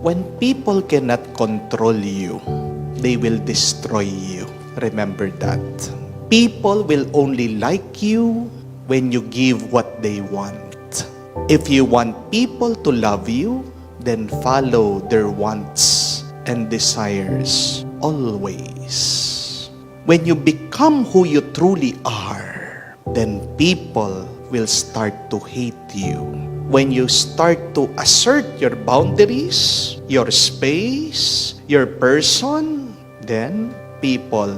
When people cannot control you, they will destroy you. Remember that. People will only like you when you give what they want. If you want people to love you, then follow their wants and desires always. When you become who you truly are, then people will start to hate you. When you start to assert your boundaries, your space, your person, then people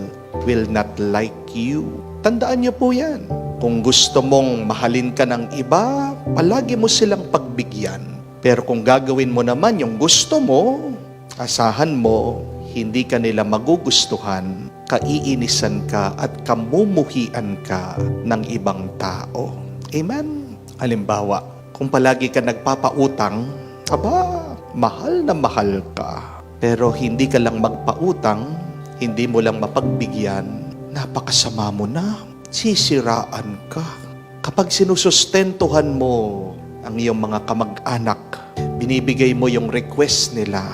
will not like you. Tandaan niyo po yan. Kung gusto mong mahalin ka ng iba, palagi mo silang pagbigyan. Pero kung gagawin mo naman yung gusto mo, asahan mo, hindi ka nila magugustuhan, kaiinisan ka at kamumuhian ka ng ibang tao. Amen? Halimbawa, kung palagi ka nagpapautang, mahal na mahal ka. Pero hindi ka lang magpautang, hindi mo lang mapagbigyan, napakasama mo na, sisiraan ka. Kapag sinusustentuhan mo ang iyong mga kamag-anak, binibigay mo yung request nila,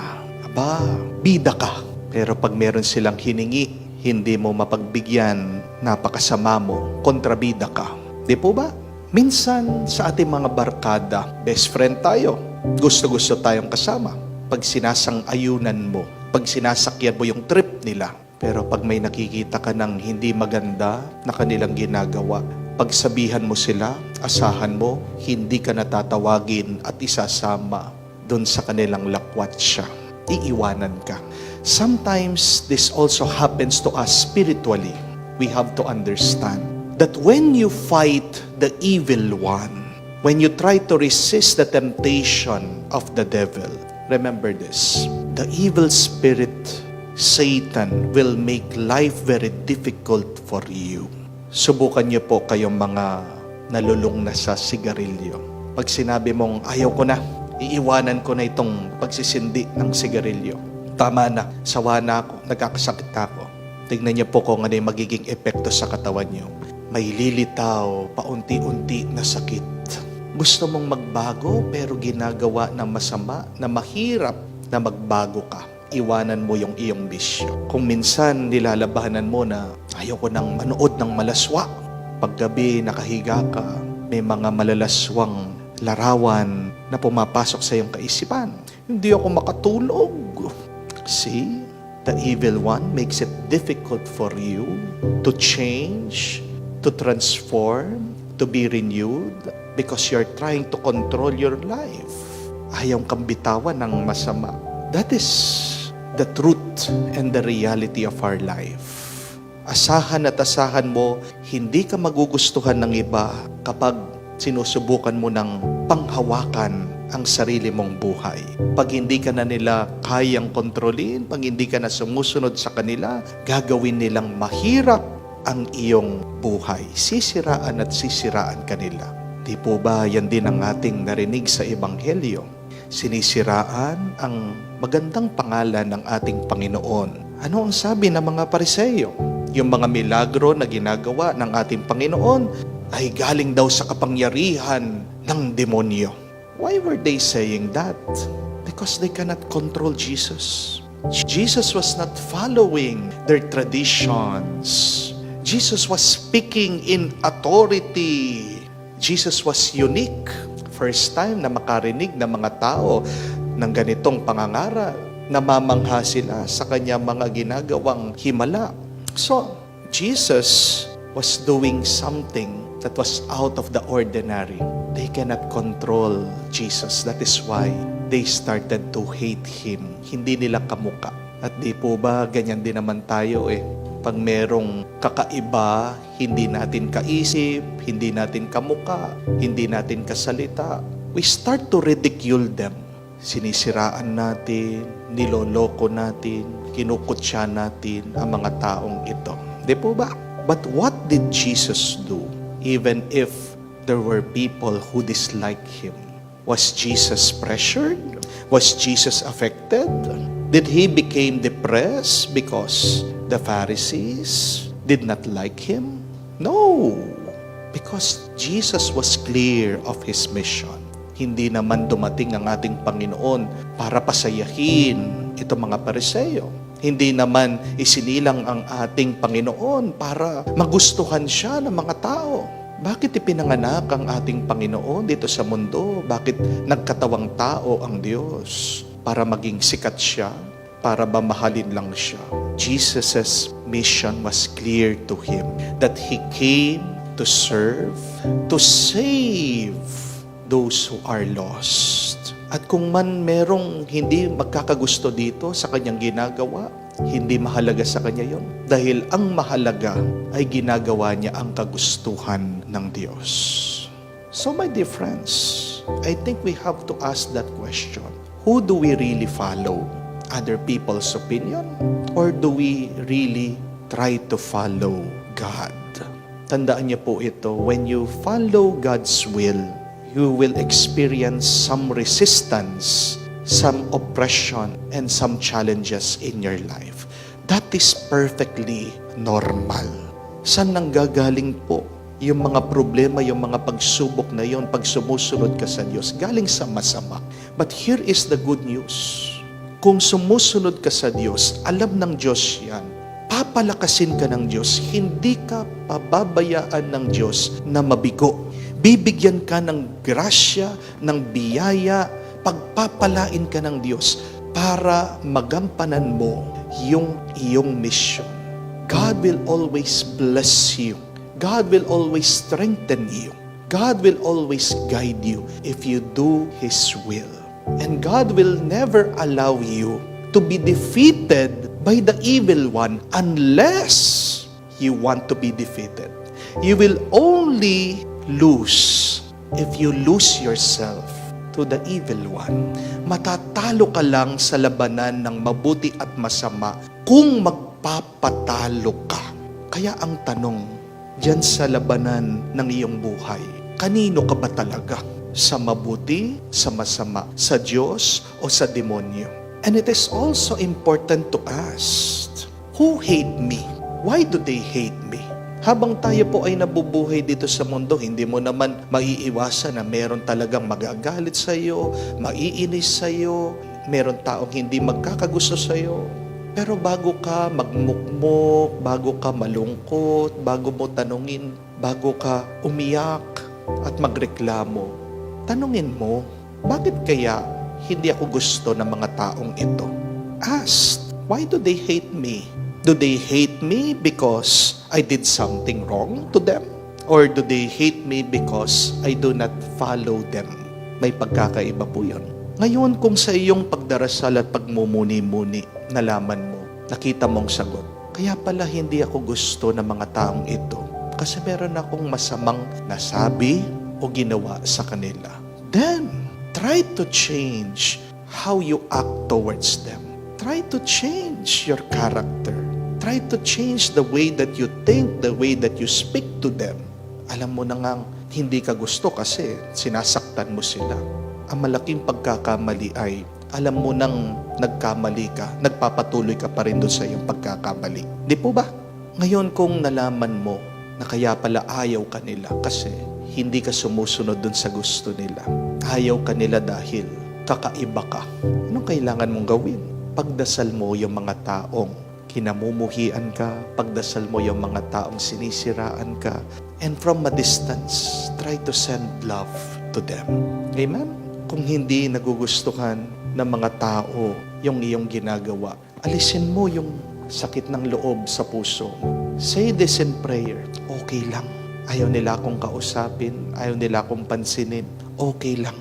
bida ka. Pero pag meron silang hiningi, hindi mo mapagbigyan, napakasama mo, kontrabida ka. Di po ba? Minsan sa ating mga barkada, best friend tayo, gusto-gusto tayong kasama. Pag sinasang-ayunan mo, pag sinasakyan mo yung trip nila, pero pag may nakikita ka ng hindi maganda na kanilang ginagawa, pagsabihan mo sila, asahan mo, hindi ka natatawagin at isasama doon sa kanilang lakwatsa. Iiwanan ka. Sometimes this also happens to us spiritually. We have to understand that when you fight the evil one, when you try to resist the temptation of the devil, remember this, the evil spirit, Satan, will make life very difficult for you. Subukan niyo po kayong mga nalulung na sa sigarilyo. Pag sinabi mong, ayaw ko na, iiwanan ko na itong pagsisindi ng sigarilyo. Tama na, sawa na ako, nagkakasakit ako. Tignan niyo po kung ano yung magiging epekto sa katawan niyo. May lilitaw, paunti-unti na sakit. Gusto mong magbago pero ginagawa na masama, na mahirap na magbago ka. Iwanan mo yung iyong bisyo. Kung minsan nilalabanan mo na ayaw ko nang manood ng malaswa. Paggabi nakahiga ka, may mga malalaswang larawan na pumapasok sa iyong kaisipan. Hindi ako makatulog. See, the evil one makes it difficult for you to change, to transform, to be renewed because you're trying to control your life. Ayaw kang bitawan ng masama. That is the truth and the reality of our life. Asahan at asahan mo, hindi ka magugustuhan ng iba kapag sinusubukan mo ng panghawakan ang sarili mong buhay. Pag hindi ka na nila kayang kontrolin, pag hindi ka na sumusunod sa kanila, gagawin nilang mahirap ang iyong buhay. Sisiraan at sisiraan kanila. Di po ba yan din ang ating narinig sa Ebanghelyo? Sinisiraan ang magandang pangalan ng ating Panginoon. Ano ang sabi ng mga Pariseo? Yung mga milagro na ginagawa ng ating Panginoon ay galing daw sa kapangyarihan ng demonyo. Why were they saying that? Because they cannot control Jesus. Jesus was not following their traditions. Jesus was speaking in authority. Jesus was unique. First time na makarinig ng mga tao ng ganitong pangangaral, namamangha sila sa kanyang mga ginagawang himala. So, Jesus was doing something that was out of the ordinary. They cannot control Jesus. That is why they started to hate Him. Hindi nila kamuka. At di po ba, ganyan din naman tayo Pag merong kakaiba, hindi natin kaisip, hindi natin kamuka, hindi natin kasalita, we start to ridicule them. Sinisiraan natin, niloloko natin, kinukutya natin ang mga taong ito. Di po ba? But what did Jesus do? Even if there were people who disliked Him. Was Jesus pressured? Was Jesus affected? Did He become depressed because the Pharisees did not like Him? No, because Jesus was clear of His mission. Hindi naman dumating ang ating Panginoon para pasayahin itong mga Pariseo. Hindi naman isinilang ang ating Panginoon para magustuhan siya ng mga tao. Bakit ipinanganak ang ating Panginoon dito sa mundo? Bakit nagkatawang tao ang Diyos? Para maging sikat siya? Para ba mahalin lang siya? Jesus' mission was clear to him that He came to serve, to save those who are lost. At kung man merong hindi magkakagusto dito sa kanyang ginagawa, hindi mahalaga sa kanya yon. Dahil ang mahalaga ay ginagawa niya ang kagustuhan ng Diyos. So my dear friends, I think we have to ask that question. Who do we really follow? Other people's opinion? Or do we really try to follow God? Tandaan niyo po ito, when you follow God's will, you will experience some resistance, some oppression, and some challenges in your life. That is perfectly normal. Saan nanggagaling po yung mga problema, yung mga pagsubok na yon pag sumusunod ka sa Diyos? Galing sa masama. But here is the good news. Kung sumusunod ka sa Diyos, alam ng Diyos yan. Papalakasin ka ng Diyos. Hindi ka pababayaan ng Diyos na mabigo. Bibigyan ka ng grasya, ng biyaya, pagpapalain ka ng Diyos para magampanan mo yung iyong mission. God will always bless you. God will always strengthen you. God will always guide you if you do His will. And God will never allow you to be defeated by the evil one unless you want to be defeated. You will only lose if you lose yourself to the evil one. Matatalo ka lang sa labanan ng mabuti at masama kung magpapatalo ka. Kaya ang tanong, diyan sa labanan ng iyong buhay, kanino ka ba talaga? Sa mabuti, sa masama, sa Diyos o sa demonyo? And it is also important to ask, who hate me? Why do they hate me? Habang tayo po ay nabubuhay dito sa mundo, hindi mo naman maiiwasan na meron talagang magagalit sa iyo, maiinis sa iyo, meron taong hindi magkakagusto sa iyo. Pero bago ka magmukmok, bago ka malungkot, bago mo tanungin, bago ka umiyak at magreklamo, tanungin mo, bakit kaya hindi ako gusto ng mga taong ito? Ask, why do they hate me? Do they hate me because I did something wrong to them? Or do they hate me because I do not follow them? May pagkakaiba po yun. Ngayon, kung sa iyong pagdarasal at pagmumuni-muni, nalaman mo, nakita mong sagot, kaya pala hindi ako gusto ng mga taong ito kasi meron akong masamang nasabi o ginawa sa kanila. Then, try to change how you act towards them. Try to change your character. Try to change the way that you think, the way that you speak to them. Alam mo na ngang hindi ka gusto kasi sinasaktan mo sila. Ang malaking pagkakamali ay alam mo nang nagkamali ka, nagpapatuloy ka pa rin doon sa iyong pagkakamali. Di po ba? Ngayon kung nalaman mo na kaya pala ayaw ka nila kasi hindi ka sumusunod doon sa gusto nila. Ayaw ka nila dahil kakaiba ka. Anong kailangan mong gawin? Pagdasal mo yung mga taong kinamumuhian ka, pagdasal mo yung mga taong sinisiraan ka, and from a distance, try to send love to them. Amen? Kung hindi nagugustuhan ng mga tao yung iyong ginagawa, alisin mo yung sakit ng loob sa puso mo. Say this in prayer, okay lang. Ayaw nila akong kausapin, ayaw nila akong pansinin, okay lang.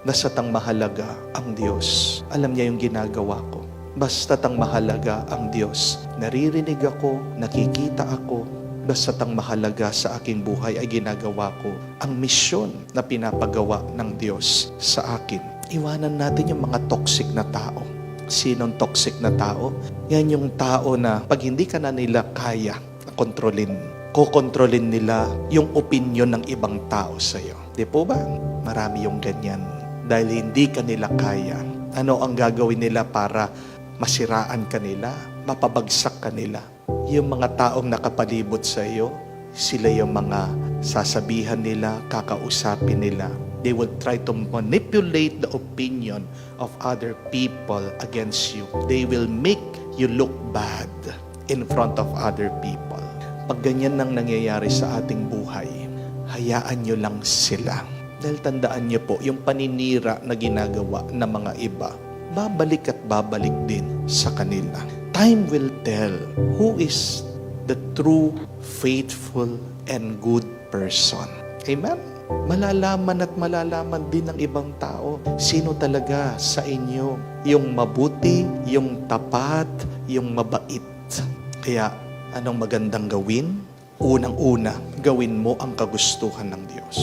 Basta't ang mahalaga ang Diyos. Alam niya yung ginagawa ko. Basta't ang mahalaga ang Diyos. Naririnig ako, nakikita ako. Basta't ang mahalaga sa aking buhay ay ginagawa ko ang misyon na pinapagawa ng Diyos sa akin. Iwanan natin yung mga toxic na tao. Sinong toxic na tao? Yan yung tao na pag hindi ka na nila kaya kontrolin, kokontrolin nila yung opinion ng ibang tao sa iyo. Di po ba? Marami yung ganyan. Dahil hindi ka nila kaya. Ano ang gagawin nila para masiraan ka nila, mapabagsak ka nila? Yung mga taong nakapalibot sa iyo, sila yung mga sasabihan nila, kakausapin nila, They will try to manipulate the opinion of other people against you. They will make you look bad in front of other people. Pag ganyan nang nangyayari sa ating buhay, hayaan nyo lang sila. Dahil tandaan nyo po, yung paninira na ginagawa ng mga iba, babalik at babalik din sa kanila. Time will tell who is the true, faithful, and good person. Amen? Malalaman at malalaman din ng ibang tao sino talaga sa inyo yung mabuti, yung tapat, yung mabait. Kaya anong magandang gawin? Unang-una, gawin mo ang kagustuhan ng Diyos.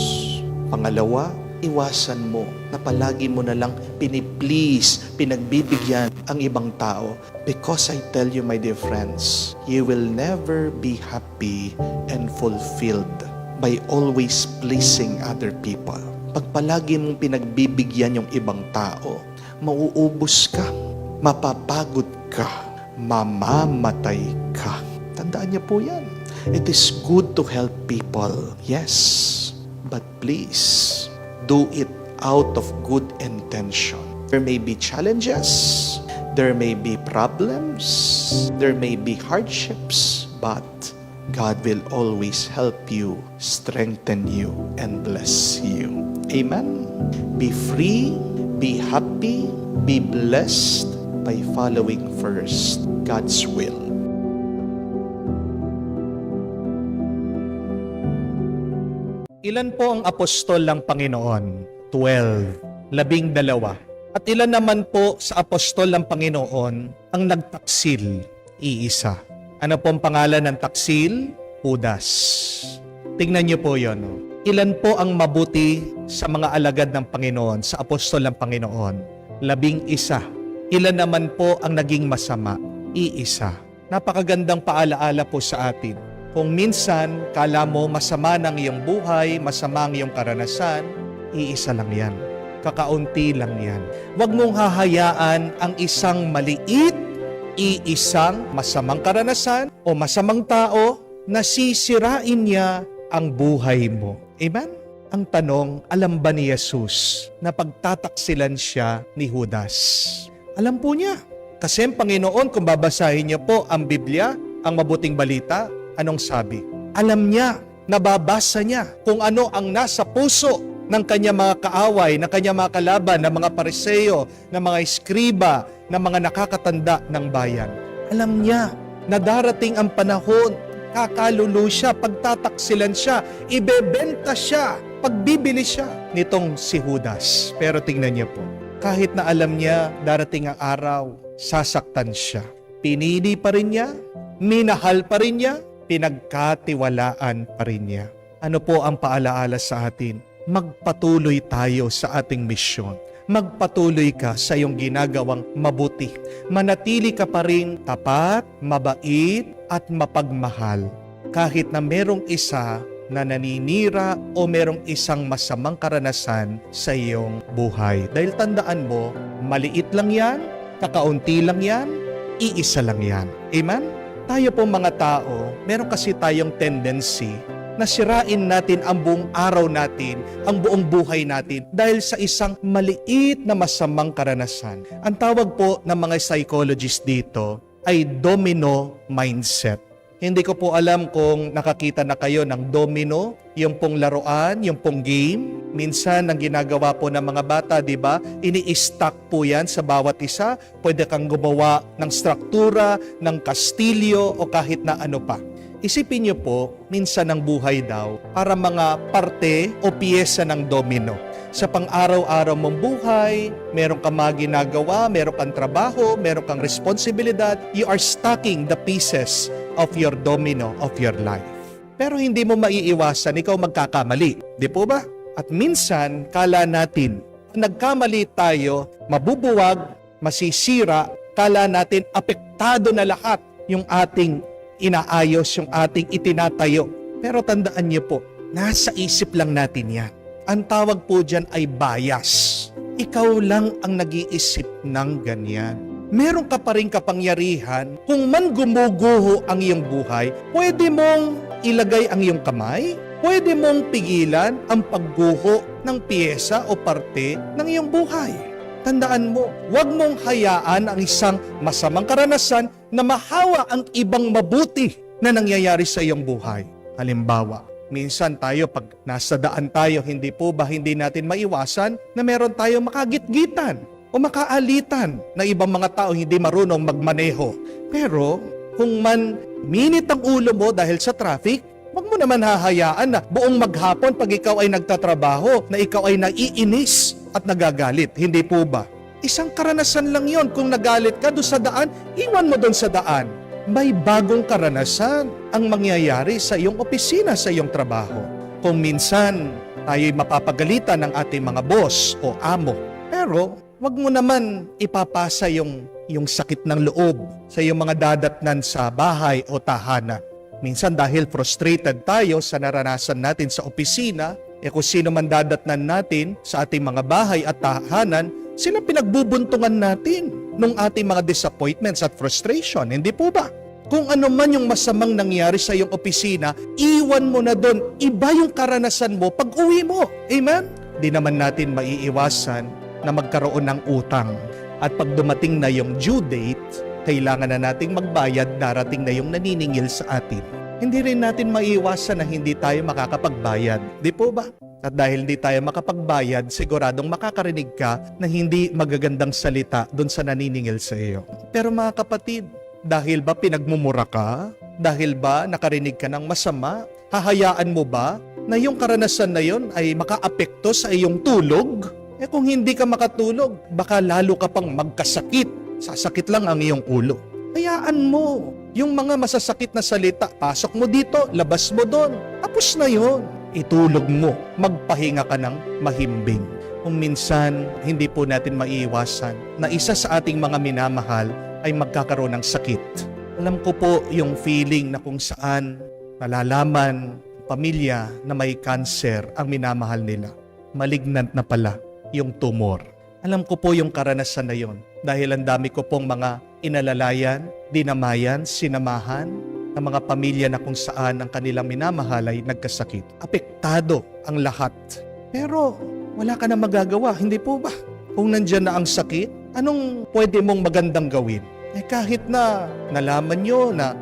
Pangalawa, iwasan mo na palagi mo na lang piniplease, pinagbibigyan ang ibang tao. Because I tell you, my dear friends, you will never be happy and fulfilled by always pleasing other people. Pag palagi mong pinagbibigyan yung ibang tao, mauubos ka, mapapagod ka, mamamatay ka. Tandaan niyo po yan. It is good to help people, yes, but please, do it out of good intention. There may be challenges, there may be problems, there may be hardships, but God will always help you, strengthen you, and bless you. Amen? Be free, be happy, be blessed by following first God's will. Ilan po ang apostol ng Panginoon? 12. 12. At ilan naman po sa apostol ng Panginoon ang nagtaksil? Iisa. Ano po ang pangalan ng taksil? Judas. Tingnan niyo po yon. Ilan po ang mabuti sa mga alagad ng Panginoon, sa apostol ng Panginoon? 11. Ilan naman po ang naging masama? Iisa. Napakagandang paalaala po sa atin. Kung minsan, kala mo masama ng iyong buhay, masama ang iyong karanasan, iisa lang yan. Kakaunti lang yan. Huwag mong hahayaan ang isang maliit, iisang masamang karanasan o masamang tao na sisirain niya ang buhay mo. Amen? Ang tanong, alam ba ni Jesus na pagtataksilan siya ni Judas? Alam po niya. Kasi ang Panginoon, kung babasahin niyo po ang Biblia, ang mabuting balita, anong sabi? Alam niya, nababasa niya kung ano ang nasa puso ng kanyang mga kaaway, ng kanyang mga kalaban, ng mga Pariseo, ng mga eskriba, ng mga nakakatanda ng bayan. Alam niya na darating ang panahon, kakalulu siya, pagtataksilan siya, ibebenta siya, pagbibili siya nitong si Judas. Pero tingnan niyo po, kahit na alam niya darating ang araw, sasaktan siya. Pinili pa rin niya, minahal pa rin niya, pinagkatiwalaan pa rin niya. Ano po ang paalaala sa atin? Magpatuloy tayo sa ating misyon. Magpatuloy ka sa iyong ginagawang mabuti. Manatili ka pa rin tapat, mabait, at mapagmahal. Kahit na merong isa na naninira o merong isang masamang karanasan sa iyong buhay. Dahil tandaan mo, maliit lang yan, kakaunti lang yan, iisa lang yan. Amen? Tayo po mga tao, meron kasi tayong tendency na sirain natin ang buong araw natin, ang buong buhay natin dahil sa isang maliit na masamang karanasan. Ang tawag po ng mga psychologist dito ay domino mindset. Hindi ko po alam kung nakakita na kayo ng domino, yung pong laruan, yung pong game. Minsan, ang ginagawa po ng mga bata, di ba? Ini-stack po yan sa bawat isa. Pwede kang gumawa ng struktura, ng kastilyo, o kahit na ano pa. Isipin niyo po, minsan ang buhay daw, para mga parte o piyesa ng domino. Sa pang-araw-araw mong buhay, meron kang mga ginagawa, meron kang trabaho, meron kang responsibilidad, you are stacking the pieces of your domino of your life. Pero hindi mo maiiwasan, ikaw magkakamali. Di po ba? At minsan, kala natin, nagkamali tayo, mabubuwag, masisira, kala natin apektado na lahat yung ating inaayos, yung ating itinatayo. Pero tandaan niyo po, nasa isip lang natin yan. Ang tawag po dyan ay bias. Ikaw lang ang nag-iisip ng ganyan. Meron ka pa rin kapangyarihan, kung man gumuguho ang iyong buhay, pwede mong ilagay ang iyong kamay, pwede mong pigilan ang pagguho ng piyesa o parte ng iyong buhay. Tandaan mo, huwag mong hayaan ang isang masamang karanasan na mahawa ang ibang mabuti na nangyayari sa iyong buhay. Halimbawa, minsan tayo pag nasa daan tayo, hindi natin maiwasan na meron tayong makagitgitan o makaalitan na ibang mga tao hindi marunong magmaneho. Pero kung man minit ang ulo mo dahil sa traffic, huwag mo naman hahayaan na buong maghapon pag ikaw ay nagtatrabaho, na ikaw ay naiinis at nagagalit. Hindi po ba? Isang karanasan lang yon. Kung nagalit ka doon sa daan, iwan mo doon sa daan. May bagong karanasan ang mangyayari sa iyong opisina, sa iyong trabaho. Kung minsan tayo'y mapapagalitan ng ating mga boss o amo, pero wag mo naman ipapasa yung sakit ng loob sa iyong mga dadatnan sa bahay o tahanan. Minsan dahil frustrated tayo sa naranasan natin sa opisina, kung sino man dadatnan natin sa ating mga bahay at tahanan, sila pinagbubuntungan natin nung ating mga disappointments at frustration. Hindi po ba? Kung ano man yung masamang nangyari sa iyong opisina, iwan mo na doon. Iba yung karanasan mo pag uwi mo. Amen? Di naman natin maiiwasan na magkaroon ng utang. At pag dumating na yung due date, kailangan na nating magbayad, darating na yung naniningil sa atin. Hindi rin natin maiiwasan na hindi tayo makakapagbayad. Di po ba? At dahil hindi tayo makapagbayad, siguradong makakarinig ka na hindi magagandang salita doon sa naniningil sa iyo. Pero mga kapatid, dahil ba pinagmumura ka? Dahil ba nakarinig ka ng masama? Hahayaan mo ba na yung karanasan na yon ay makaapekto sa iyong tulog? Kung hindi ka makatulog, baka lalo ka pang magkasakit. Sasakit lang ang iyong ulo. Hayaan mo. Yung mga masasakit na salita, pasok mo dito, labas mo doon. Tapos na yon. Itulog mo. Magpahinga ka ng mahimbing. Kung minsan, hindi po natin maiiwasan na isa sa ating mga minamahal ay magkakaroon ng sakit. Alam ko po yung feeling na kung saan nalalaman pamilya na may cancer ang minamahal nila. Malignant na pala yung tumor. Alam ko po yung karanasan na yon dahil ang dami ko pong mga inalalayan, dinamayan, sinamahan ng mga pamilya na kung saan ang kanilang minamahal ay nagkasakit. Apektado ang lahat. Pero wala ka na magagawa, hindi po ba? Kung nandyan na ang sakit, anong pwede mong magandang gawin? Kahit na nalaman nyo na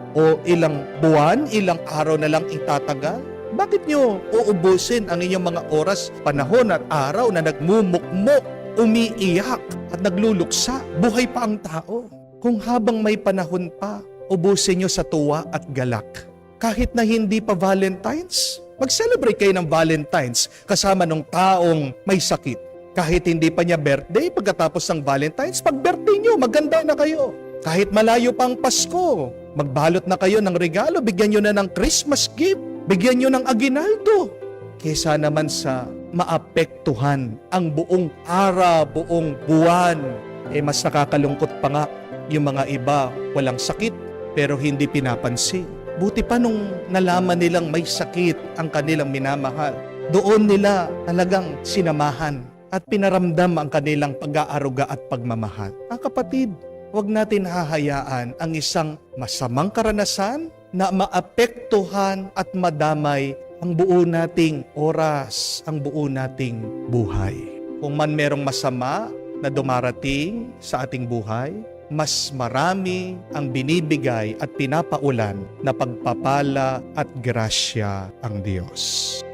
ilang buwan, ilang araw na lang itatagal, bakit nyo uubusin ang inyong mga oras, panahon at araw na nagmumukmok, umiiyak at nagluluksa? Buhay pa ang tao. Kung habang may panahon pa, ubusin nyo sa tuwa at galak. Kahit na hindi pa Valentine's, mag-celebrate kayo ng Valentine's kasama ng taong may sakit. Kahit hindi pa niya birthday, pagkatapos ng Valentine's, pag birthday nyo, maganda na kayo. Kahit malayo pa ang Pasko, magbalot na kayo ng regalo, bigyan nyo na ng Christmas gift, bigyan nyo ng aguinaldo. Kesa naman sa maapektuhan ang buong araw, buong buwan, mas nakakalungkot pa nga yung mga iba walang sakit pero hindi pinapansin. Buti pa nung nalaman nilang may sakit ang kanilang minamahal, doon nila talagang sinamahan at pinaramdam ang kanilang pag-aaruga at pagmamahal. Ang kapatid, huwag natin hahayaan ang isang masamang karanasan na maapektuhan at madamay ang buo nating oras, ang buo nating buhay. Kung man merong masama na dumarating sa ating buhay, mas marami ang binibigay at pinapaulan na pagpapala at grasya ang Diyos.